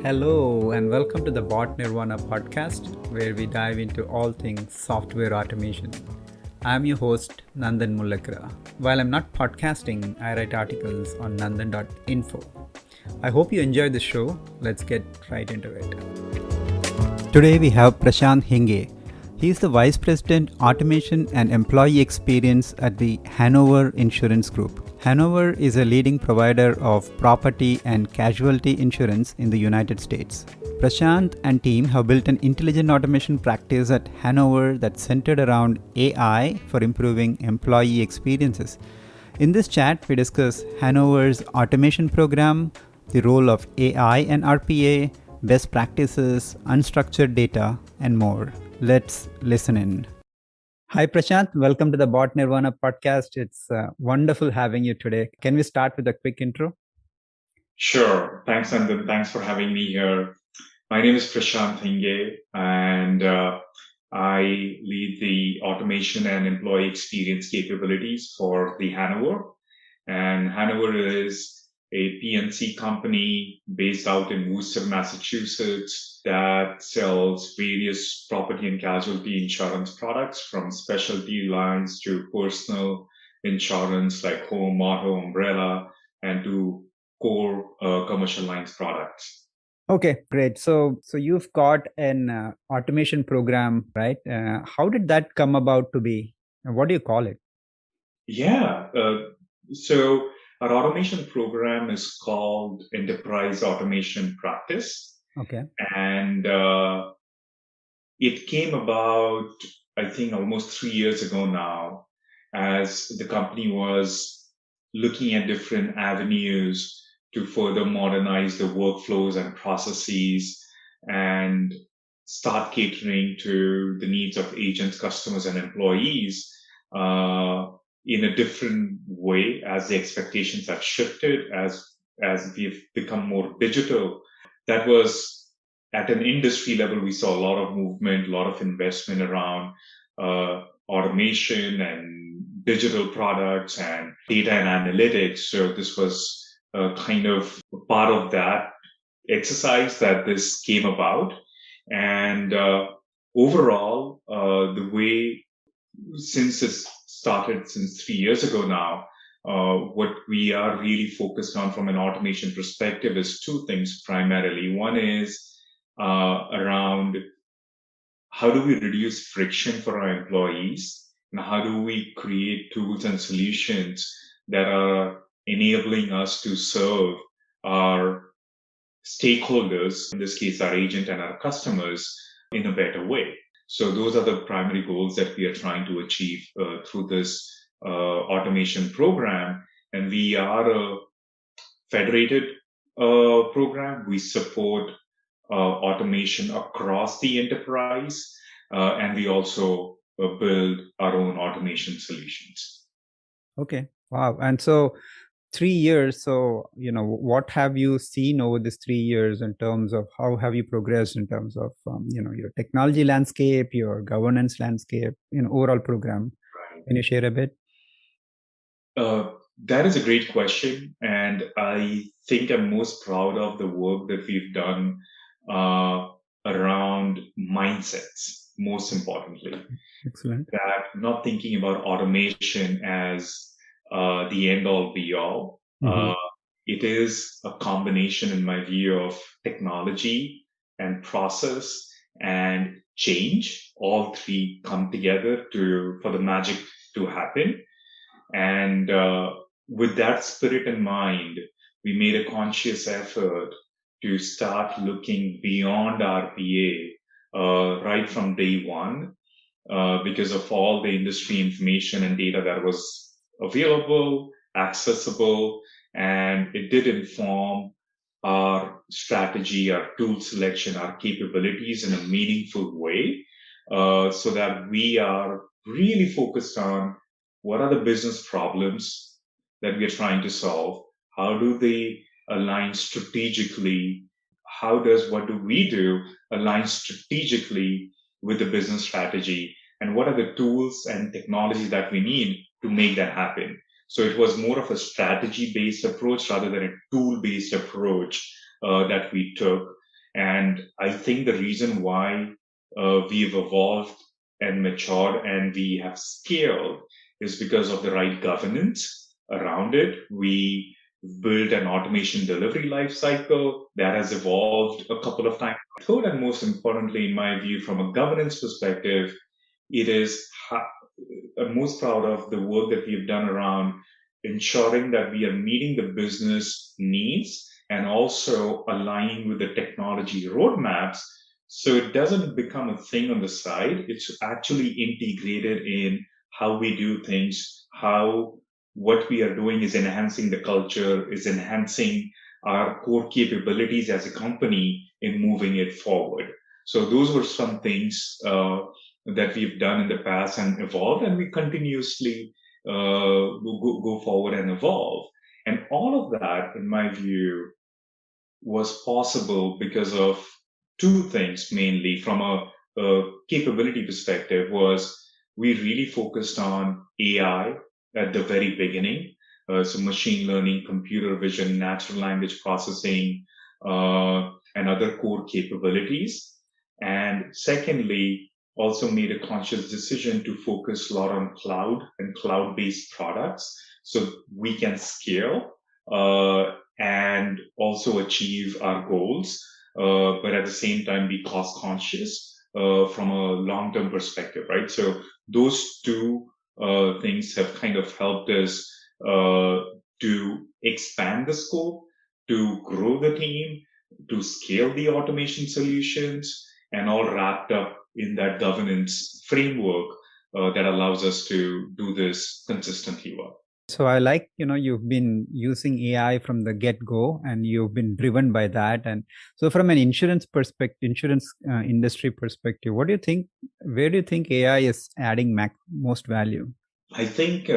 Hello, and welcome to the Bot Nirvana podcast, where we dive into all things software automation. I'm your host, Nandan Mullakra. While I'm not podcasting, I write articles on nandan.info. I hope you enjoy the show. Let's get right into it. Today we have Prashant Hinge. He is the Vice President, Automation and Employee Experience at the Hanover Insurance Group. Hanover is a leading provider of property and casualty insurance in the United States. Prashant and team have built an intelligent automation practice at Hanover that's centered around AI for improving employee experiences. In this chat, we discuss Hanover's automation program, the role of AI and RPA, best practices, unstructured data, and more. Let's listen in. Hi, Prashant. Welcome to the Bot Nirvana podcast. It's wonderful having you today. Can we start with a quick intro? Sure. Thanks, Nandan. Thanks for having me here. My name is Prashant Hinge, and I lead the automation and employee experience capabilities for the Hanover. And Hanover is a PNC company based out in Worcester, Massachusetts that sells various property and casualty insurance products from specialty lines to personal insurance like home, auto, umbrella, and to core commercial lines products. Okay, great. So you've got an automation program, right? How did that come about to be? What do you call it? Yeah. So our automation program is called Enterprise Automation Practice. Okay. And it came about, I think, almost 3 years ago now, as the company was looking at different avenues to further modernize the workflows and processes and start catering to the needs of agents, customers, and employees in a different way as the expectations have shifted, as we've become more digital. That was at an industry level, we saw a lot of movement, a lot of investment around automation and digital products and data and analytics. So this was kind of part of that exercise that this came about. And overall, the way, since it started since 3 years ago now, what we are really focused on from an automation perspective is two things primarily. One is around how do we reduce friction for our employees, and how do we create tools and solutions that are enabling us to serve our stakeholders, in this case, our agent and our customers, in a better way. So those are the primary goals that we are trying to achieve through this automation program. And we are a federated program. We support automation across the enterprise, and we also build our own automation solutions. Okay. Wow. And so 3 years. So, what have you seen over these 3 years in terms of how have you progressed in terms of, your technology landscape, your governance landscape, overall program? Right. Can you share a bit? That is a great question. And I think I'm most proud of the work that we've done around mindsets, most importantly. Excellent. That not thinking about automation as the end all be all. Mm-hmm. It is a combination, in my view, of technology and process and change. All three come together for the magic to happen. And with that spirit in mind, we made a conscious effort to start looking beyond RPA right from day one, because of all the industry information and data that was available, accessible, and it did inform our strategy, our tool selection, our capabilities in a meaningful way, so that we are really focused on what are the business problems that we are trying to solve? How do they align strategically? What do we do align strategically with the business strategy? And what are the tools and technologies that we need to make that happen? So it was more of a strategy-based approach rather than a tool-based approach that we took. And I think the reason why we've evolved and matured and we have scaled is because of the right governance around it. We built an automation delivery lifecycle that has evolved a couple of times. Third, and most importantly, in my view, from a governance perspective, it is I'm most proud of the work that we've done around ensuring that we are meeting the business needs and also aligning with the technology roadmaps. So it doesn't become a thing on the side. It's actually integrated in how we do things, how what we are doing is enhancing the culture, is enhancing our core capabilities as a company in moving it forward. So those were some things that we've done in the past and evolved, and we continuously go forward and evolve. And all of that, in my view, was possible because of two things mainly. From a capability perspective, was we really focused on AI at the very beginning. So machine learning, computer vision, natural language processing, and other core capabilities. And secondly, also made a conscious decision to focus a lot on cloud and cloud-based products so we can scale and also achieve our goals, but at the same time be cost conscious from a long-term perspective, right? So those two things have kind of helped us to expand the scope, to grow the team, to scale the automation solutions, and all wrapped up in that governance framework that allows us to do this consistently well. So I like, you've been using AI from the get-go and you've been driven by that. And so from an insurance perspective, insurance industry perspective, what do you think, where do you think AI is adding most value? I think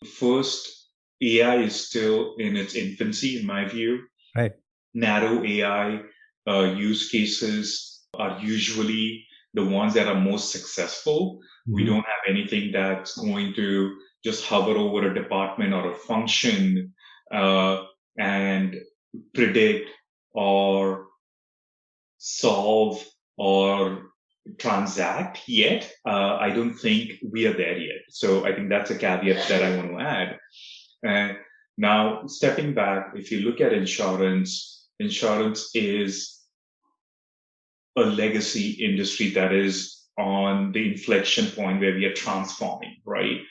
first, AI is still in its infancy, in my view. Right. Narrow AI use cases are usually the ones that are most successful. We don't have anything that's going to just hover over a department or a function and predict or solve or transact yet. I don't think we are there yet. So I think that's a caveat that I want to add. And now, stepping back, if you look at insurance, insurance is a legacy industry that is on the inflection point where we are transforming, right?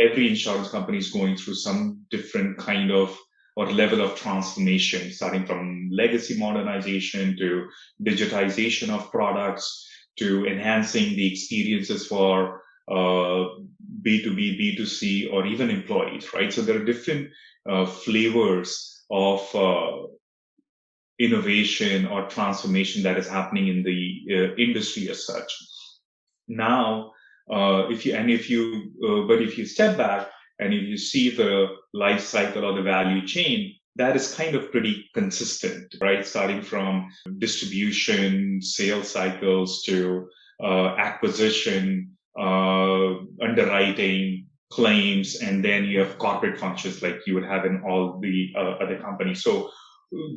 Every insurance company is going through some different kind of or level of transformation, starting from legacy modernization to digitization of products to enhancing the experiences for B2B, B2C, or even employees, right? So there are different flavors of innovation or transformation that is happening in the industry as such. Now, if you step back and if you see the life cycle or the value chain, that is kind of pretty consistent, right? Starting from distribution, sales cycles to acquisition, underwriting, claims, and then you have corporate functions like you would have in all the other companies. So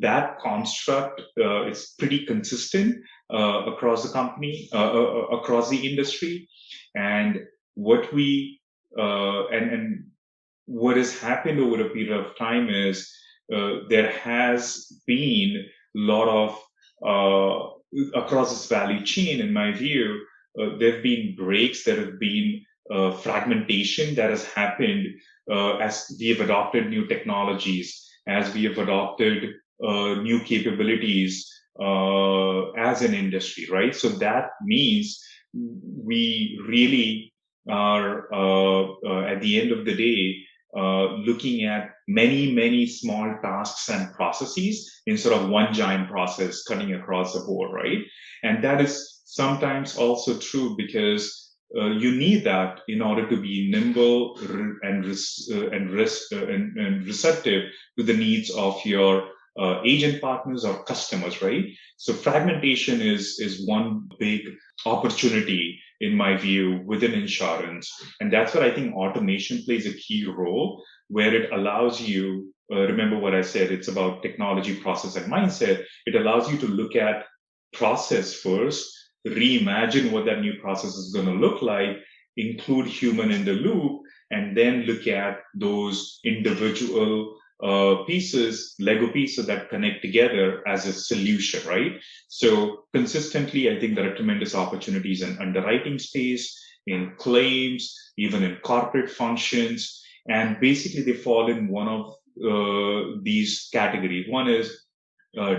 that construct is pretty consistent across the company, across the industry, and what we and what has happened over a period of time is there has been a lot of across this value chain. In my view, there have been breaks, there have been fragmentation that has happened as we have adopted new technologies, as we have adopted new capabilities as an industry, right? So that means we really are, at the end of the day, looking at many, many small tasks and processes instead of one giant process cutting across the board, right? And that is sometimes also true because you need that in order to be nimble and receptive to the needs of your agent partners or customers, right? So fragmentation is one big opportunity in my view within insurance, and that's where I think automation plays a key role, where it allows you remember what I said, it's about technology, process, and mindset. It allows you to look at process first, reimagine what that new process is going to look like, include human in the loop, and then look at those individual pieces, Lego pieces that connect together as a solution, right? So consistently, I think there are tremendous opportunities in underwriting space, in claims, even in corporate functions. And basically, they fall in one of these categories. One is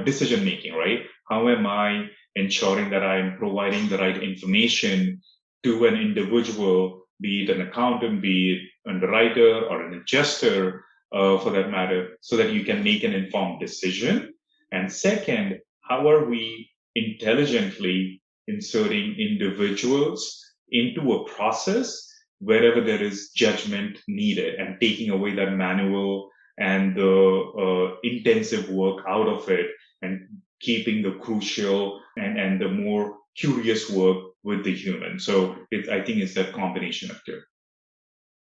decision making, right? How am I ensuring that I'm providing the right information to an individual, be it an accountant, be it underwriter or an adjuster, for that matter, so that you can make an informed decision? And second, how are we intelligently inserting individuals into a process wherever there is judgment needed and taking away that manual and the intensive work out of it and keeping the crucial and the more curious work with the human. So I think it's that combination of two.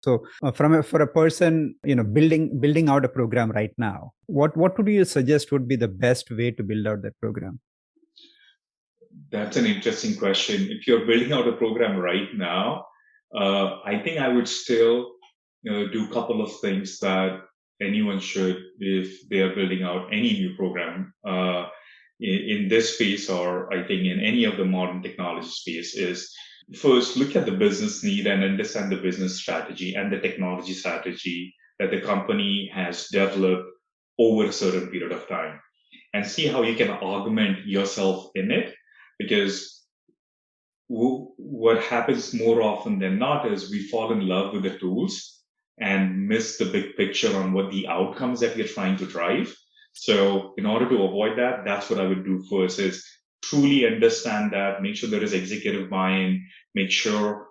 So, for a person, building out a program right now, what would you suggest would be the best way to build out that program? That's an interesting question. If you're building out a program right now, I think I would still do a couple of things that anyone should if they are building out any new program in this space, or I think in any of the modern technology space, is first look at the business need and understand the business strategy and the technology strategy that the company has developed over a certain period of time, and see how you can augment yourself in it. Because what happens more often than not is we fall in love with the tools and miss the big picture on what the outcomes that we're trying to drive. So in order to avoid that, that's what I would do first, is truly understand that, make sure there is executive buy-in, make sure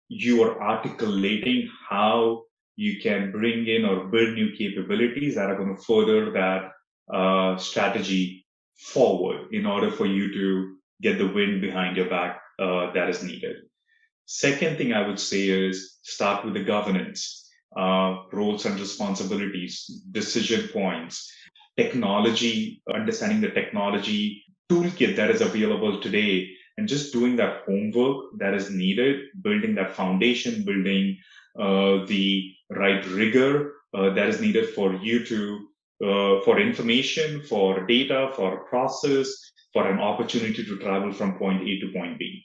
you are articulating how you can bring in or build new capabilities that are going to further that strategy forward in order for you to get the wind behind your back that is needed. Second thing I would say is start with the governance, roles and responsibilities, decision points, technology, understanding the technology toolkit that is available today, and just doing that homework that is needed, building that foundation, building the right rigor that is needed for you to, for information, for data, for process, for an opportunity to travel from point A to point B.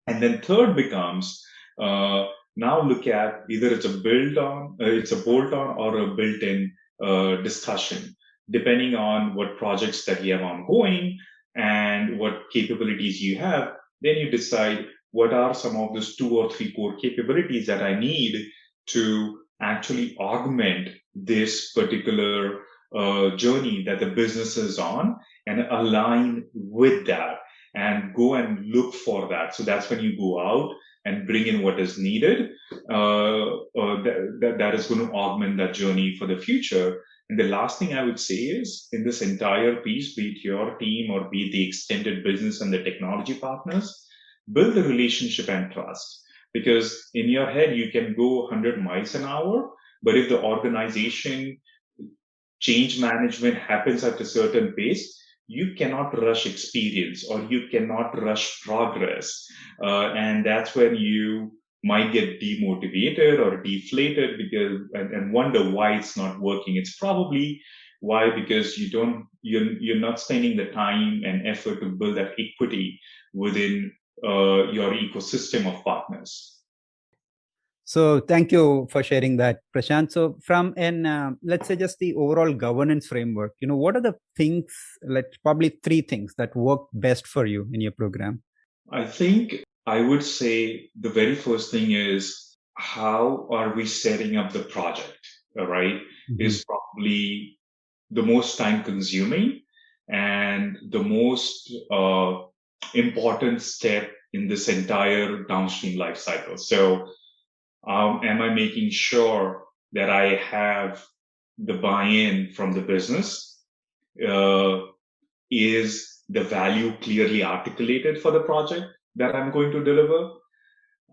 And then third becomes now look at either it's a it's a bolt on or a built in discussion, depending on what projects that you have ongoing and what capabilities you have. Then you decide what are some of those 2 or 3 core capabilities that I need to actually augment this particular journey that the business is on, and align with that and go and look for that. So that's when you go out and bring in what is needed. That is going to augment that journey for the future. And the last thing I would say is, in this entire piece, be it your team or be it the extended business and the technology partners, build the relationship and trust. Because in your head, you can go 100 miles an hour, but if the organization change management happens at a certain pace, you cannot rush experience or you cannot rush progress. And that's when you might get demotivated or deflated because and wonder why it's not working. It's probably why, because you're not spending the time and effort to build that equity within your ecosystem of partners. So thank you for sharing that, Prashant. So from an let's say just the overall governance framework, what are the things, like probably 3 things that work best for you in your program? I think I would say the very first thing is, how are we setting up the project? All right, is probably the most time consuming and the most important step in this entire downstream life cycle. So am I making sure that I have the buy-in from the business? Is the value clearly articulated for the project that I'm going to deliver?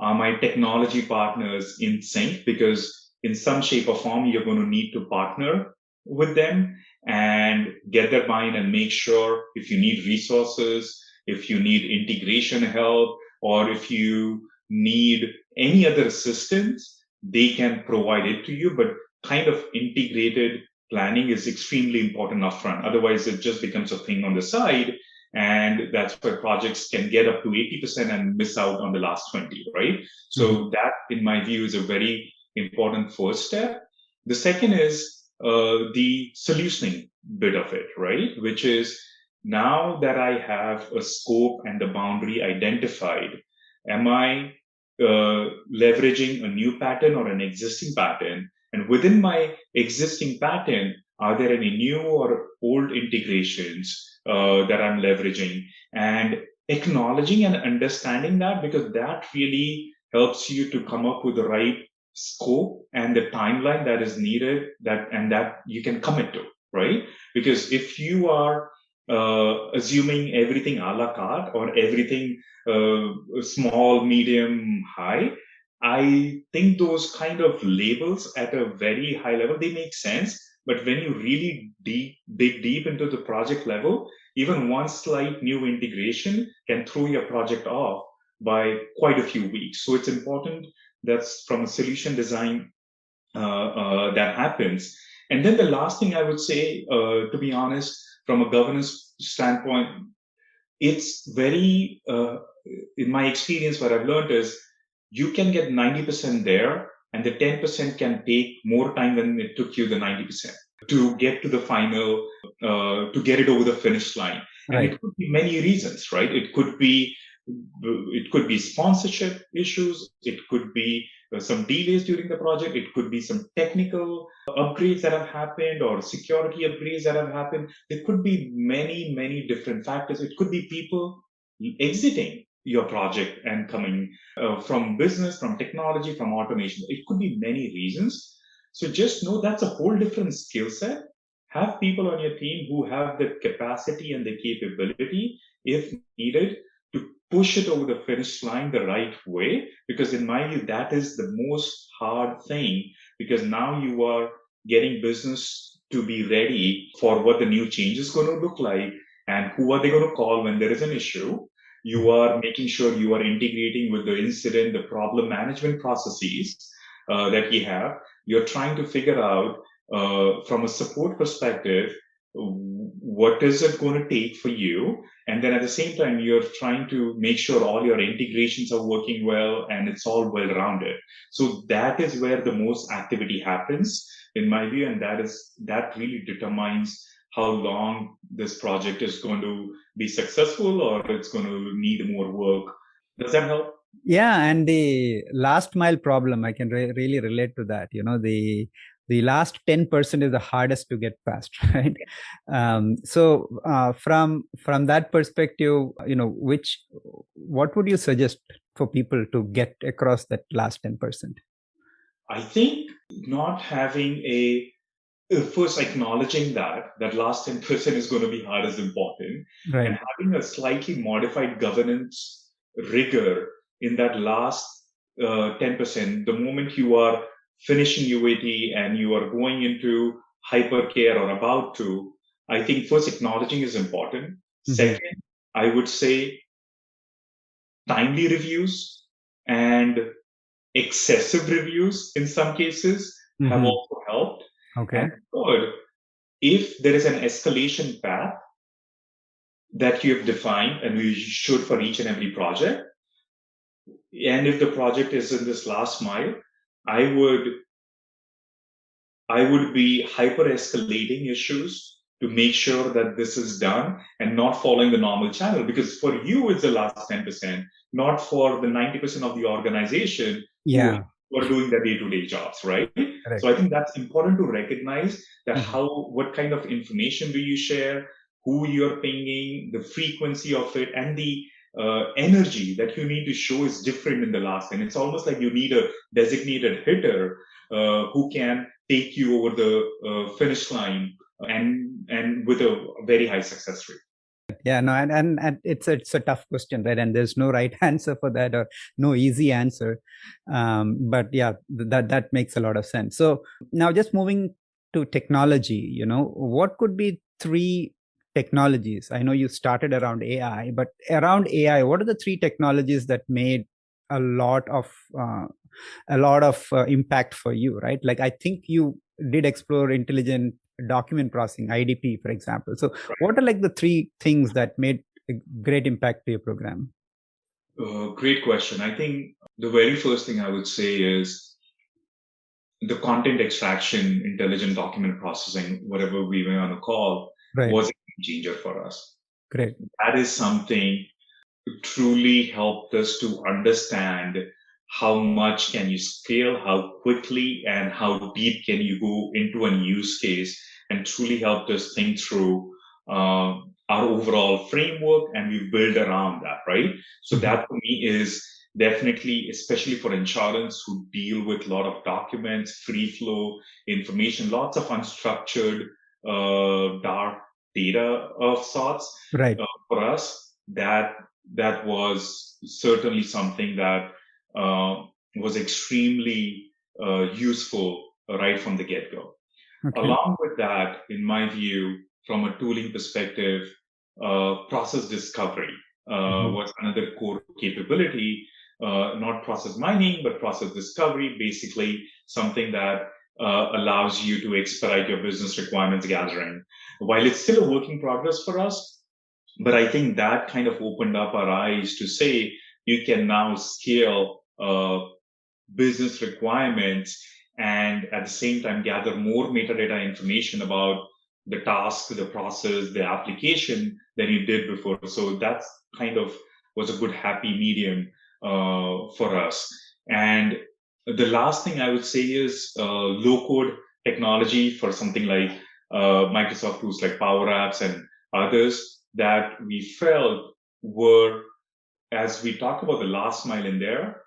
Are my technology partners in sync? Because in some shape or form, you're going to need to partner with them and get their buy-in and make sure if you need resources, if you need integration help, or if you need any other assistance, they can provide it to you. But kind of integrated planning is extremely important upfront. Otherwise, it just becomes a thing on the side. And that's where projects can get up to 80% and miss out on the last 20, right? So that, in my view, is a very important first step. The second is the solutioning bit of it, right? Which is now that I have a scope and the boundary identified, am I leveraging a new pattern or an existing pattern? And within my existing pattern, are there any new or old integrations that I'm leveraging? And acknowledging and understanding that, because that really helps you to come up with the right scope and the timeline that is needed, that you can commit to, right? Because if you are assuming everything a la carte or everything small, medium, high, I think those kind of labels at a very high level, they make sense. But when you really dig deep into the project level, even one slight new integration can throw your project off by quite a few weeks. So it's important that's from a solution design that happens. And then the last thing I would say, to be honest, from a governance standpoint, it's very, in my experience, what I've learned is you can get 90% there, and the 10% can take more time than it took you the 90% to get to the final, to get it over the finish line. And it could be many reasons, right? It could be sponsorship issues. It could be some delays during the project. It could be some technical upgrades that have happened or security upgrades that have happened. There could be many, many different factors. It could be people exiting your project and coming from business, from technology, from automation. It could be many reasons. So just know that's a whole different skill set. Have people on your team who have the capacity and the capability, if needed, to push it over the finish line the right way. Because in my view, that is the most hard thing, because now you are getting business to be ready for what the new change is going to look like and who are they going to call when there is an issue. You are making sure you are integrating with the incident, the problem management processes that you have. You're trying to figure out from a support perspective, what is it going to take for you? And then at the same time, you're trying to make sure all your integrations are working well and it's all well rounded. So that is where the most activity happens, in my view. And that really determines how long this project is going to be successful or it's going to need more work. Does that help? Yeah, and the last mile problem, I can really relate to that. The last 10% is the hardest to get past, right? So from that perspective, what would you suggest for people to get across that last 10%? I think not having first acknowledging that last 10% is going to be hard is important, right, and having a slightly modified governance rigor in that last 10%. The moment you are finishing UAT and you are going into hypercare or about to, I think first acknowledging is important. Second, I would say timely reviews and excessive reviews in some cases have also helped. Okay. And third, if there is an escalation path that you have defined, and we should for each and every project, and if the project is in this last mile, I would be hyper escalating issues to make sure that this is done and not following the normal channel. Because for you, it's the last 10%, not for the 90% of the organization who are doing their day-to-day jobs, right? Correct. So I think that's important to recognize that what kind of information do you share, who you're pinging, the frequency of it, and the energy that you need to show is different in the last 10. It's almost like you need a designated hitter who can take you over the finish line and with a very high success rate. Yeah, no, and it's a tough question, right? And there's no right answer for that, or no easy answer. But yeah, that makes a lot of sense. So now, just moving to technology, what could be three technologies? I know you started around AI, but around AI, what are the three technologies that made a lot of uh, impact for you, right? Like, I think you did explore intelligent document processing, IDP, for example. So what are like the three things that made a great impact to your program? Great question. I think the very first thing I would say is the content extraction, intelligent document processing, whatever we were on a call, Right. was a game changer for us. Great. That is something truly helped us to understand how much can you scale, how quickly and how deep can you go into a use case, and truly helped us think through our overall framework, and we build around that, right? So Mhm. that for me is definitely, especially for insurance who deal with a lot of documents, free flow information, lots of unstructured, dark data of sorts. Right. For us, that was certainly something that was extremely useful right from the get-go. Okay. Along with that, in my view, from a tooling perspective, process discovery Mhm. was another core capability, not process mining, but process discovery, basically something that allows you to expedite your business requirements gathering. While it's still a work in progress for us, but I think that kind of opened up our eyes to say you can now scale business requirements and at the same time gather more metadata information about the task, the process, the application than you did before. So that's kind of was a good happy medium for us. And the last thing I would say is low code technology for something like Microsoft tools like Power Apps and others that we felt were, as we talked about the last mile in there,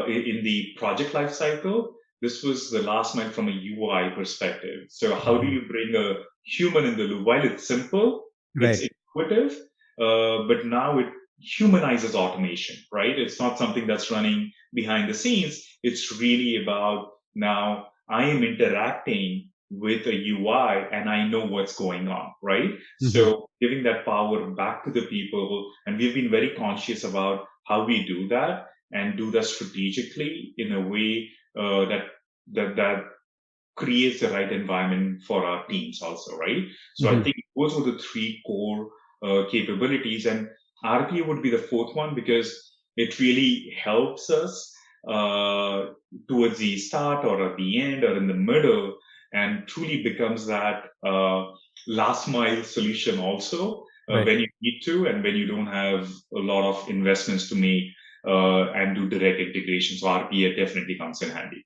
in the project life cycle, this was the last mile from a UI perspective. So how do Mhm. you bring a human in the loop? While it's simple, it's Right. intuitive, but now it humanizes automation, right? It's not something that's running behind the scenes. It's really about now I am interacting with a UI and I know what's going on, right? Mhm. So giving that power back to the people. And we've been very conscious about how we do that and do that strategically in a way that creates the right environment for our teams also, right? So I Mhm. think those are the three core capabilities, and RPA would be the fourth one because it really helps us towards the start or at the end or in the middle, and truly becomes that last mile solution also Right. when you need to and when you don't have a lot of investments to make and do direct integration. So RPA definitely comes in handy.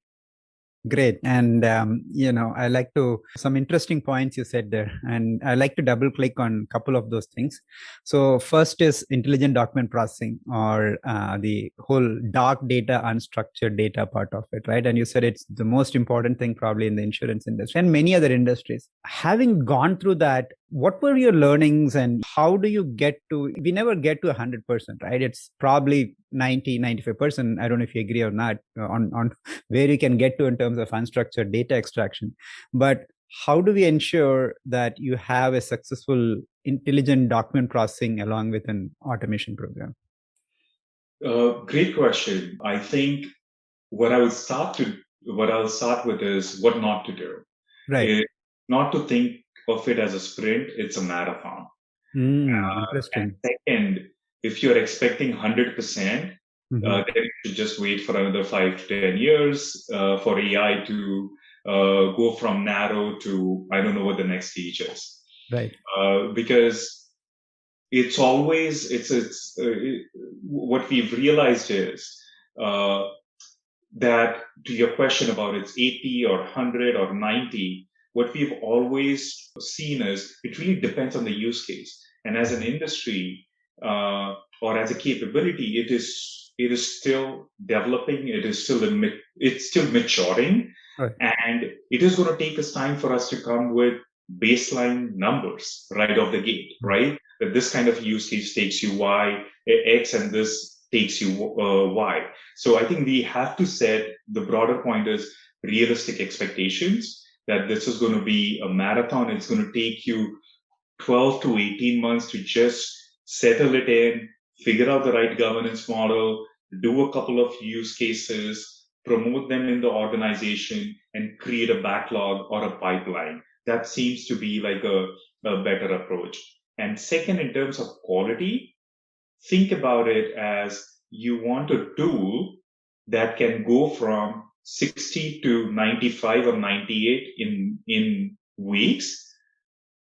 Great. And, I like to, some interesting points you said there, and I like to double click on a couple of those things. So, first is intelligent document processing, or the whole dark data, unstructured data part of it, right? And you said it's the most important thing probably in the insurance industry and many other industries. Having gone through that, what were your learnings, and how do you get to, we never get to 100%, right? It's probably 90-95%. I don't know if you agree or not on where you can get to in terms of unstructured data extraction. But how do we ensure that you have a successful intelligent document processing along with an automation program? Great question. I think what I would what I'll start with is what not to do. Right. Is not to think of it as a sprint, it's a marathon. And Interesting. second, if you're expecting 100%, Hmm. then you should just wait for another 5 to 10 years for AI to go from narrow to, I don't know what the next stage is. Right. Because it's always, what we've realized is, uh, that to your question about it's 80 or 100 or 90, what we've always seen is it really depends on the use case. And as an industry or as a capability, it is still developing. It's still maturing, Right. and it is going to take us time for us to come with baseline numbers right off the gate, right? That this kind of use case takes you Y, X, and this takes you Y. So I think we have to set the broader point is realistic expectations that this is going to be a marathon. It's going to take you 12 to 18 months to just settle it in, figure out the right governance model, do a couple of use cases, promote them in the organization, and create a backlog or a pipeline. That seems to be like a better approach. And second, in terms of quality, think about it as you want a tool that can go from 60 to 95 or 98 in weeks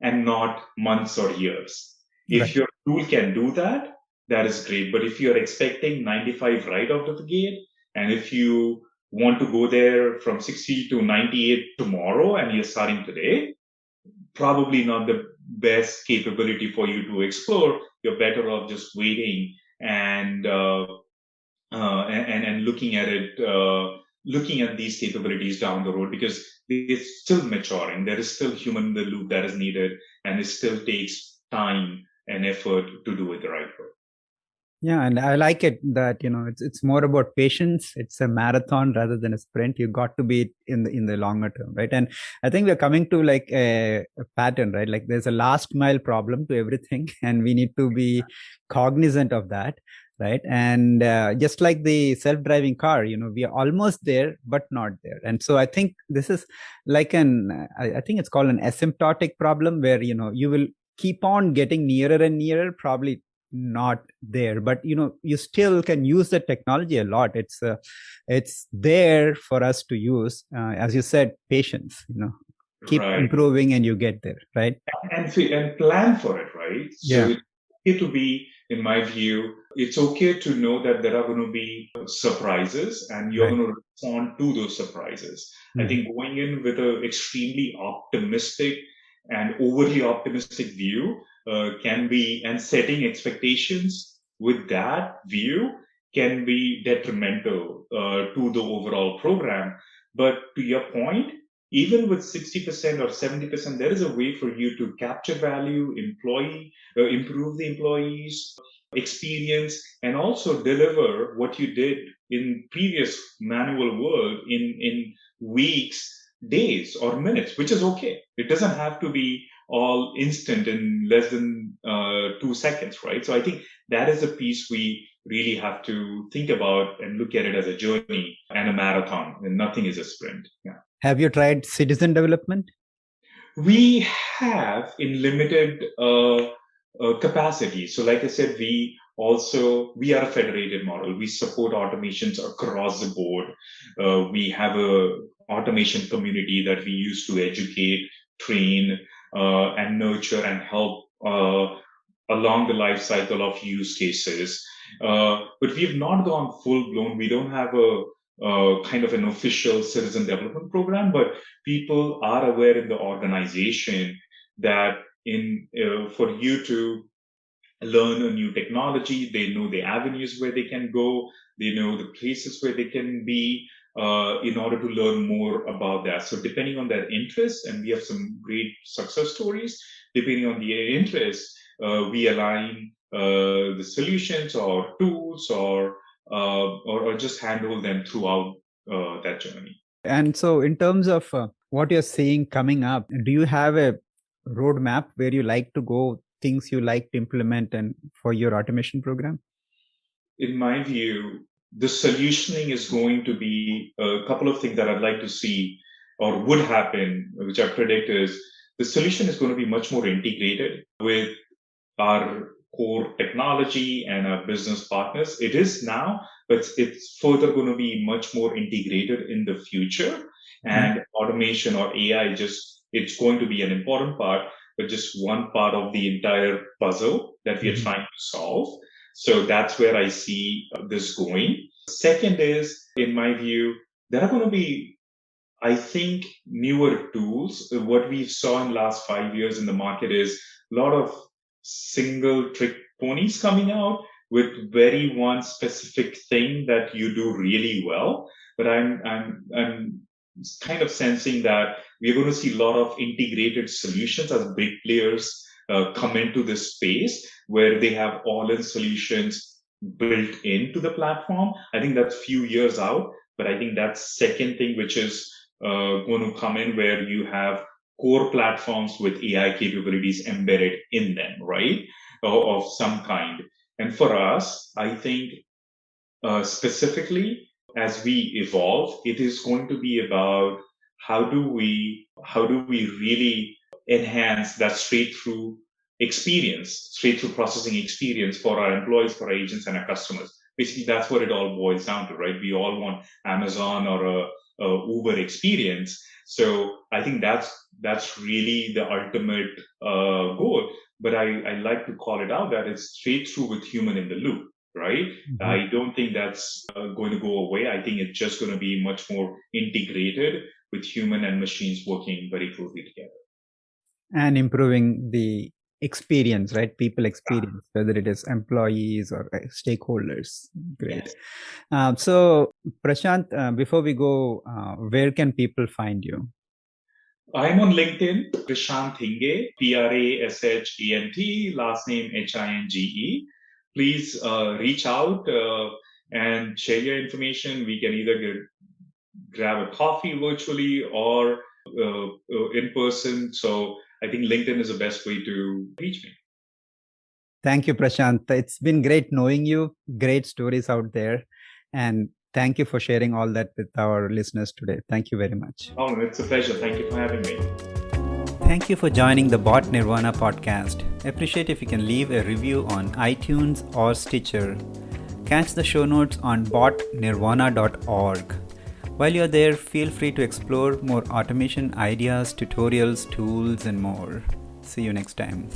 and not months or years. If Right. your tool can do that, that is great. But if you're expecting 95 right out of the gate, and if you want to go there from 60 to 98 tomorrow and you're starting today, probably not the best capability for you to explore. You're better off just waiting and looking at it, looking at these capabilities down the road because it's still maturing. There is still human in the loop that is needed, and it still takes time and effort to do it the right way. Yeah, and I like it that it's more about patience. It's a marathon rather than a sprint. You got to be in the longer term, right? And I think we're coming to like a pattern, right? Like there's a last mile problem to everything, and we need to be cognizant of that, right? And just like the self-driving car, we are almost there but not there. And so I think this is like I think it's called an asymptotic problem where you will keep on getting nearer and nearer, probably not there, but you still can use the technology a lot. It's there for us to use, as you said, patience, keep Right. improving and you get there, right? And plan for it, right? So Yeah. it's okay to be, in my view, it's okay to know that there are going to be surprises and you're Right. going to respond to those surprises. I think going in with an extremely optimistic and overly optimistic view can be, and setting expectations with that view can be detrimental to the overall program. But to your point, even with 60% or 70%, there is a way for you to capture value, improve the employees' experience, and also deliver what you did in previous manual world in weeks, days, or minutes, which is okay. It doesn't have to be all instant in less than 2 seconds, right? So I think that is a piece we really have to think about and look at it as a journey and a marathon, and nothing is a sprint. Yeah. Have you tried citizen development? We have in limited capacity. So like I said, we are a federated model. We support automations across the board. We have a automation community that we use to educate, train, and nurture and help along the life cycle of use cases. But we have not gone full blown. We don't have a kind of an official citizen development program, but people are aware in the organization that for you to learn a new technology, they know the avenues where they can go, they know the places where they can be in order to learn more about that. So depending on their interests, and we have some great success stories, depending on the interest, we align the solutions or tools or just handle them throughout that journey. And so in terms of what you're seeing coming up, do you have a roadmap where you like to go, things you like to implement and for your automation program? In my view, the solutioning is going to be a couple of things that I'd like to see or would happen, which I predict is the solution is going to be much more integrated with our core technology and our business partners. It is now, but it's further going to be much more integrated in the future. And automation or AI it's going to be an important part, but just one part of the entire puzzle that we are trying to solve. So that's where I see this going. Second is, in my view, there are going to be, I think, newer tools. What we saw in last 5 years in the market is a lot of single trick ponies coming out with very one specific thing that you do really well. But I'm kind of sensing that we're going to see a lot of integrated solutions as big players come into this space where they have all-in solutions built into the platform. I think that's few years out, but I think that's second thing which is going to come in, where you have core platforms with AI capabilities embedded in them, right? Of some kind. And for us, I think specifically as we evolve, it is going to be about how do we really enhance that straight through processing experience for our employees, for our agents, and our customers. Basically, that's what it all boils down to, right? We all want Amazon or a Uber experience. So I think that's really the ultimate goal. But I like to call it out that it's straight through with human in the loop, right? Mm-hmm. I don't think that's going to go away. I think it's just going to be much more integrated with human and machines working very closely together. And improving the experience, right? People experience, whether it is employees or stakeholders. Great. Yes. So Prashant, before we go, where can people find you? I'm on LinkedIn, Prashant Hinge, Prashant, last name Hinge. Please reach out and share your information. We can either grab a coffee virtually or in person. So I think LinkedIn is the best way to reach me. Thank you, Prashant. It's been great knowing you. Great stories out there. And thank you for sharing all that with our listeners today. Thank you very much. Oh, it's a pleasure. Thank you for having me. Thank you for joining the Bot Nirvana podcast. Appreciate if you can leave a review on iTunes or Stitcher. Catch the show notes on botnirvana.org. While you're there, feel free to explore more automation ideas, tutorials, tools, and more. See you next time.